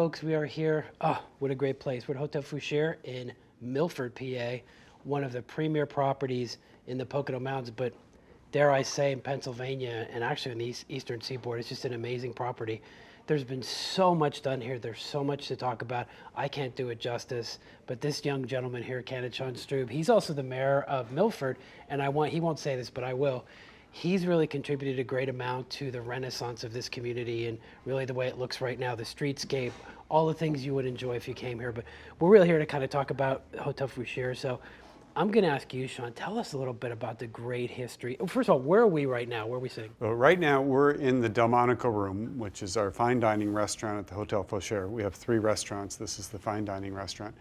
folks, we are here. Oh, what a great place. We're at Hotel Fauchere in Milford, PA, one of the premier properties in the Pocono Mountains, but dare I say in Pennsylvania and actually on the eastern seaboard. It's just an amazing property. There's been so much done here. There's so much to talk about. I can't do it justice, but this young gentleman here, candidate Sean Strube, he's also the mayor of Milford, and he won't say this, but I will. He's really contributed a great amount to the renaissance of this community and really the way it looks right now, the streetscape, all the things you would enjoy if you came here. But we're really here to kind of talk about Hotel Fauchere. So I'm going to ask you, Sean, tell us a little bit about the great history. First of all, where are we right now? Where are we sitting? Well, right now we're in the Delmonico Room, which is our fine dining restaurant at the Hotel Fauchere. We have 3 restaurants. This is the fine dining restaurant.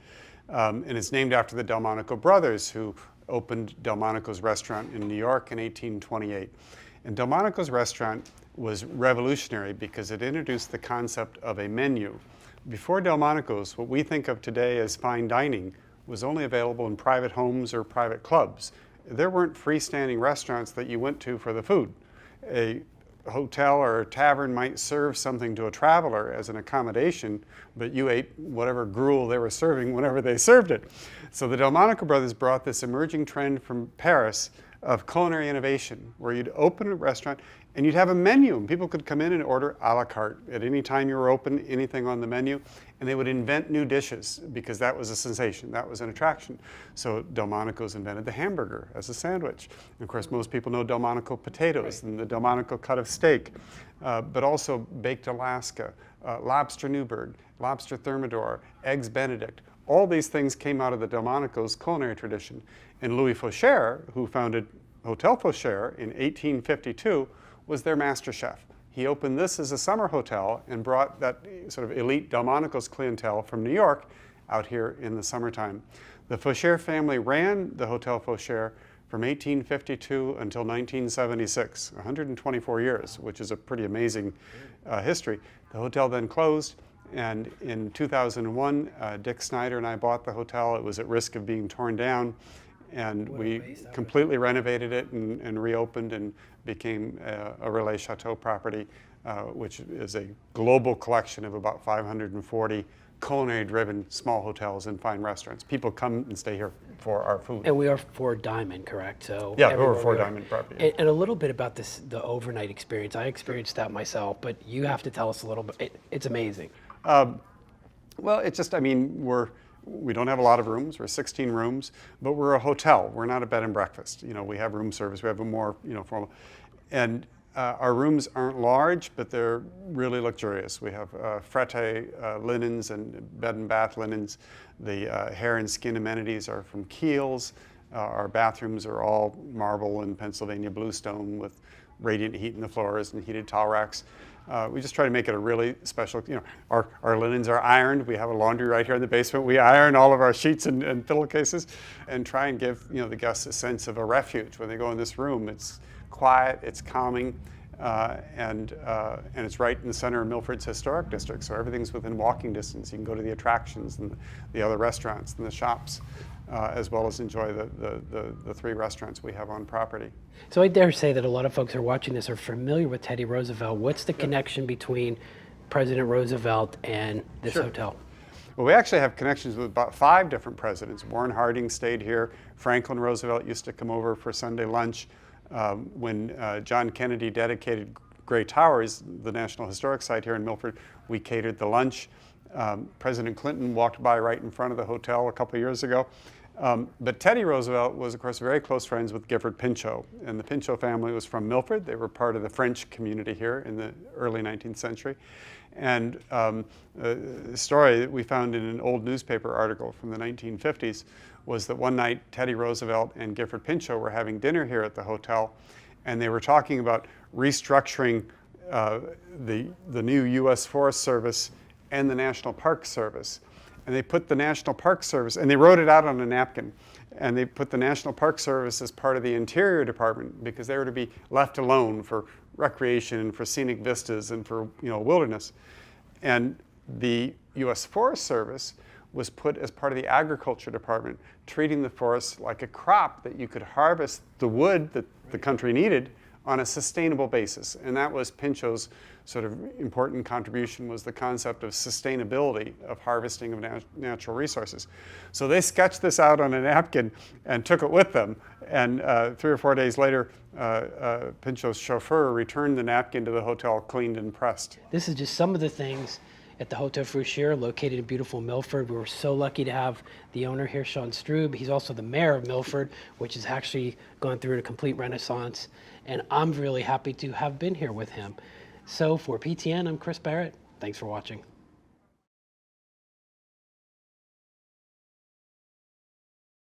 And it's named after the Delmonico brothers, who opened Delmonico's restaurant in New York in 1828. And Delmonico's restaurant was revolutionary because it introduced the concept of a menu. Before Delmonico's, what we think of today as fine dining was only available in private homes or private clubs. There weren't freestanding restaurants that you went to for the food. A hotel or a tavern might serve something to a traveler as an accommodation, but you ate whatever gruel they were serving whenever they served it. So the Delmonico brothers brought this emerging trend from Paris of culinary innovation, where you'd open a restaurant and you'd have a menu, and people could come in and order a la carte. At any time you were open, anything on the menu, and they would invent new dishes because that was a sensation, that was an attraction. So Delmonico's invented the hamburger as a sandwich. And of course, most people know Delmonico potatoes and the Delmonico cut of steak, but also baked Alaska, lobster Newburgh, lobster Thermidor, eggs Benedict. All these things came out of the Delmonico's culinary tradition. And Louis Fauchere, who founded Hotel Fauchere in 1852, was their master chef. He opened this as a summer hotel and brought that sort of elite Delmonico's clientele from New York out here in the summertime. The Fauchere family ran the Hotel Fauchere from 1852 until 1976, 124 years, which is a pretty amazing history. The hotel then closed, and in 2001, Dick Snyder and I bought the hotel. It was at risk of being torn down, and we completely renovated it and reopened and became a Relais Chateau property, which is a global collection of about 540 culinary-driven small hotels and fine restaurants. People come and stay here for our food. And we are for Diamond, correct? So yeah, we're for Diamond property. And a little bit about this, the overnight experience. I experienced that myself, but you have to tell us a little bit. It's amazing. Well, it's just, I mean, we don't have a lot of rooms. We're 16 rooms, but we're a hotel. We're not a bed and breakfast. You know, we have room service. We have a more, formal. And our rooms aren't large, but they're really luxurious. We have frette linens and bed and bath linens. The hair and skin amenities are from Kiehl's. Our bathrooms are all marble and Pennsylvania bluestone with radiant heat in the floors and heated towel racks. We just try to make it a really special, our linens are ironed. We have a laundry right here in the basement. We iron all of our sheets and pillowcases and try and give, the guests a sense of a refuge. When they go in this room, it's quiet, it's calming, and it's right in the center of Milford's historic district. So everything's within walking distance. You can go to the attractions and the other restaurants and the shops, as well as enjoy the 3 restaurants we have on property. So I dare say that a lot of folks who are watching this are familiar with Teddy Roosevelt. What's the connection between President Roosevelt and this hotel? Well, we actually have connections with about 5 different presidents. Warren Harding stayed here. Franklin Roosevelt used to come over for Sunday lunch. When John Kennedy dedicated Gray Towers, the National Historic Site here in Milford, we catered the lunch. President Clinton walked by right in front of the hotel a couple of years ago. But Teddy Roosevelt was, of course, very close friends with Gifford Pinchot. And the Pinchot family was from Milford. They were part of the French community here in the early 19th century. And a story that we found in an old newspaper article from the 1950s was that one night Teddy Roosevelt and Gifford Pinchot were having dinner here at the hotel, and they were talking about restructuring the new U.S. Forest Service and the National Park Service. And they put the National Park Service, and they wrote it out on a napkin, and they put the National Park Service as part of the Interior Department because they were to be left alone for recreation and for scenic vistas and for wilderness. And the U.S. Forest Service was put as part of the Agriculture Department, treating the forests like a crop that you could harvest the wood that the country needed on a sustainable basis. And that was Pinchot's sort of important contribution, was the concept of sustainability of harvesting of natural resources. So they sketched this out on a napkin and took it with them. And 3 or 4 days later, Pinchot's chauffeur returned the napkin to the hotel cleaned and pressed. This is just some of the things at the Hotel Fauchere, located in beautiful Milford. We were so lucky to have the owner here, Sean Strube. He's also the mayor of Milford, which has actually gone through a complete renaissance. And I'm really happy to have been here with him. So for PTN, I'm Chris Barrett. Thanks for watching.